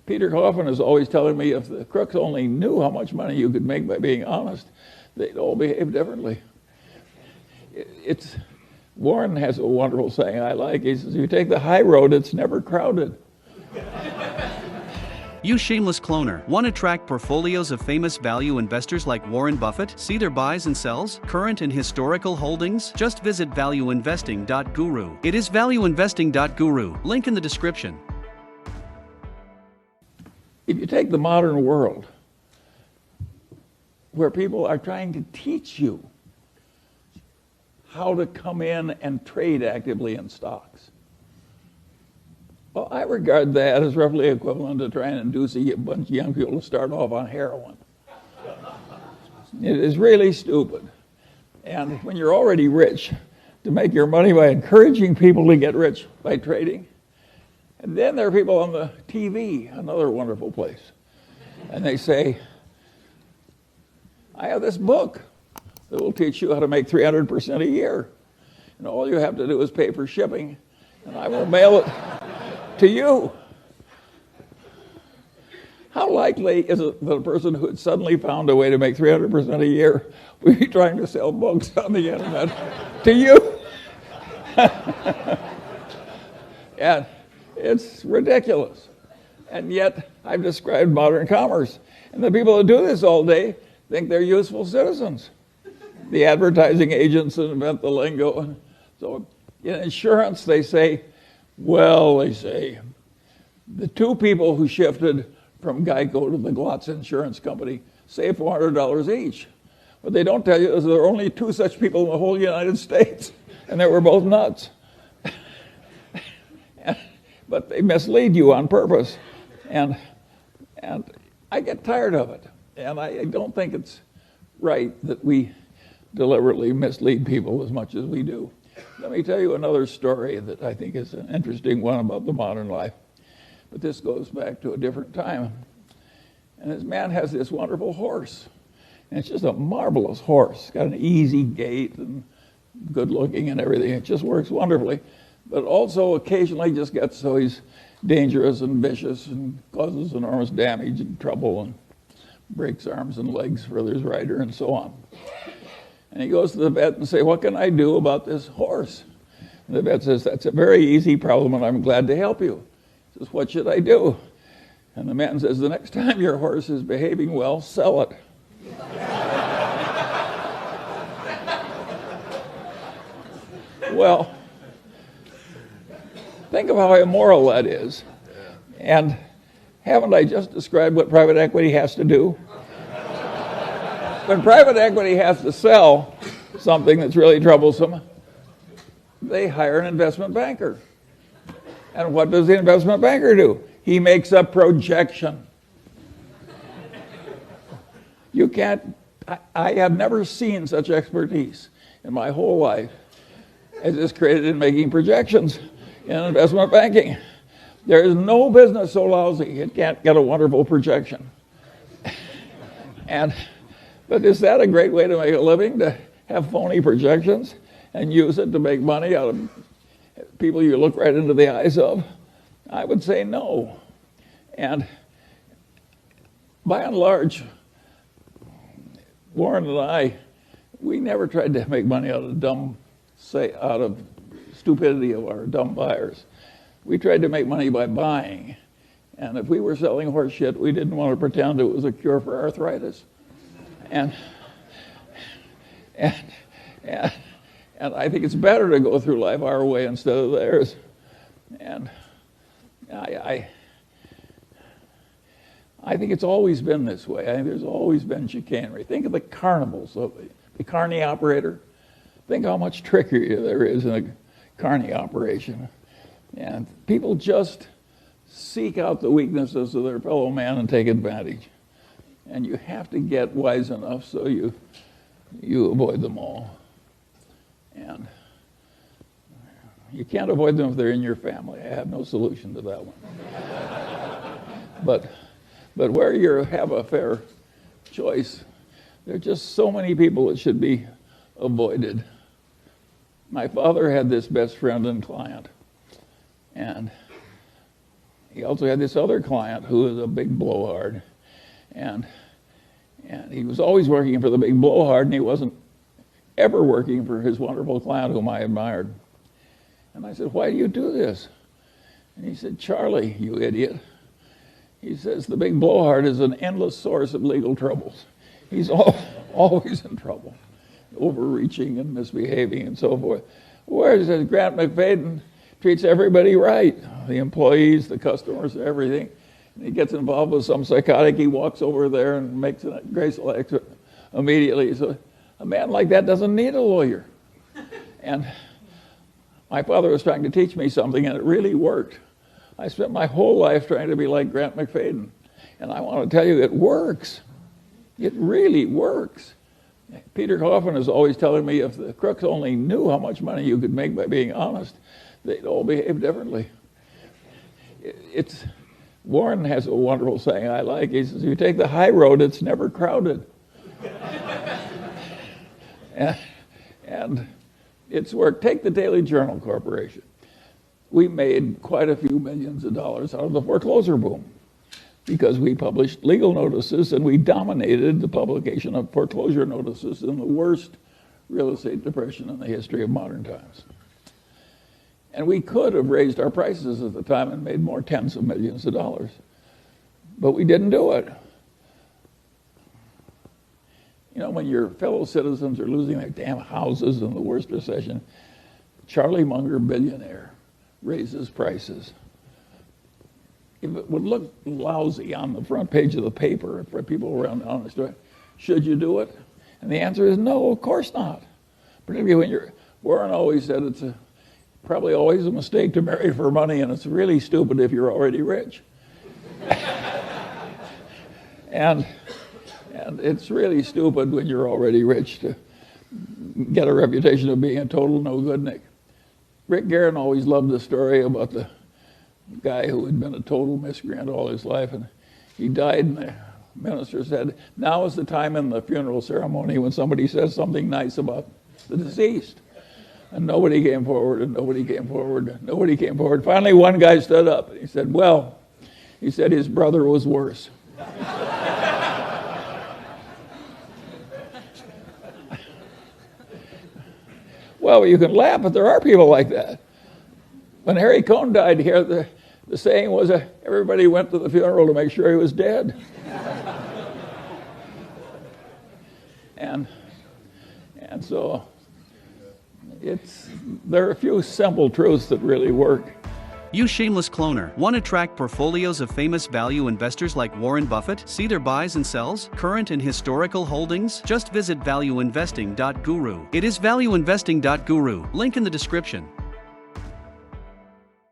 Peter Coffin is always telling me if the crooks only knew how much money you could make by being honest, they'd all behave differently. Warren has a wonderful saying I like. He says, if you take the high road, it's never crowded. You shameless cloner. Want to track portfolios of famous value investors like Warren Buffett? See their buys and sells, current and historical holdings? Just visit valueinvesting.guru. It is valueinvesting.guru. Link in the description. If you take the modern world, where people are trying to teach you how to come in and trade actively in stocks, well, I regard that as roughly equivalent to trying to induce a bunch of young people to start off on heroin. It is really stupid. And when you're already rich, to make your money by encouraging people to get rich by trading. And then there are people on the TV, another wonderful place. And they say, I have this book that will teach you how to make 300% a year. And all you have to do is pay for shipping, and I will mail it to you. How likely is it that a person who had suddenly found a way to make 300% a year would be trying to sell books on the internet to you? And it's ridiculous. And yet, I've described modern commerce. And the people who do this all day think they're useful citizens. The advertising agents that invent the lingo. So in insurance, they say, the two people who shifted from Geico to the Glotz Insurance Company saved $400 each. What they don't tell you is there are only two such people in the whole United States, and they were both nuts. But they mislead you on purpose. And I get tired of it. And I don't think it's right that we deliberately mislead people as much as we do. Let me tell you another story that I think is an interesting one about the modern life. But this goes back to a different time. And this man has this wonderful horse. And it's just a marvelous horse. It's got an easy gait and good looking and everything. It just works wonderfully. But also occasionally just gets so he's dangerous and vicious and causes enormous damage and trouble and breaks arms and legs for his rider and so on. And he goes to the vet and says, what can I do about this horse? And the vet says, that's a very easy problem and I'm glad to help you. He says, what should I do? And the man says, the next time your horse is behaving well, sell it. Well, think of how immoral that is. And haven't I just described what private equity has to do? When private equity has to sell something that's really troublesome, they hire an investment banker. And what does the investment banker do? He makes a projection. You can't, I have never seen such expertise in my whole life as is created in making projections in investment banking. There is no business so lousy it can't get a wonderful projection. But is that a great way to make a living, to have phony projections and use it to make money out of people you look right into the eyes of? I would say no. And by and large, Warren and I, we never tried to make money out of stupidity of our dumb buyers. We tried to make money by buying. And if we were selling horse shit, we didn't want to pretend it was a cure for arthritis. And I think it's better to go through life our way instead of theirs. And I think it's always been this way. I think there's always been chicanery. Think of the carnivals, the carny operator. Think how much trickery there is in a carny operation. And people just seek out the weaknesses of their fellow man and take advantage. And you have to get wise enough so you avoid them all. And you can't avoid them if they're in your family. I have no solution to that one. But where you have a fair choice, there are just so many people that should be avoided. My father had this best friend and client. And he also had this other client who was a big blowhard. And he was always working for the big blowhard, and he wasn't ever working for his wonderful client whom I admired. And I said, "Why do you do this?" And he said, "Charlie, you idiot." He says, "The big blowhard is an endless source of legal troubles. He's always in trouble, overreaching and misbehaving and so forth. Whereas Grant McFadden treats everybody right, the employees, the customers, everything. And he gets involved with some psychotic, he walks over there and makes a graceful exit immediately. So a man like that doesn't need a lawyer." And my father was trying to teach me something, and it really worked. I spent my whole life trying to be like Grant McFadden. And I want to tell you, it works. It really works. Peter Coffin is always telling me if the crooks only knew how much money you could make by being honest, they'd all behave differently. Warren has a wonderful saying I like. He says, "You take the high road, it's never crowded." and it's worked. Take the Daily Journal Corporation. We made quite a few millions of dollars out of the foreclosure boom because we published legal notices and we dominated the publication of foreclosure notices in the worst real estate depression in the history of modern times. And we could have raised our prices at the time and made more tens of millions of dollars. But we didn't do it. You know, when your fellow citizens are losing their damn houses in the worst recession, Charlie Munger, billionaire, raises prices. If it would look lousy on the front page of the paper for people around the honest way, should you do it? And the answer is no, of course not. Particularly when Warren always said it's probably always a mistake to marry for money, and it's really stupid if you're already rich. and it's really stupid when you're already rich to get a reputation of being a total no-good-nick. Rick Guerin always loved the story about the guy who had been a total miscreant all his life, and he died, and the minister said, "Now is the time in the funeral ceremony when somebody says something nice about the deceased." And nobody came forward, and nobody came forward, and nobody came forward. Finally, one guy stood up, and he said, "Well," he said, "his brother was worse." Well, you can laugh, but there are people like that. When Harry Cohn died here, the saying was everybody went to the funeral to make sure he was dead. and so there are a few simple truths that really work. You shameless cloner. Want to track portfolios of famous value investors like Warren Buffett? See their buys and sells, current and historical holdings? Just visit valueinvesting.guru. It is valueinvesting.guru. Link in the description.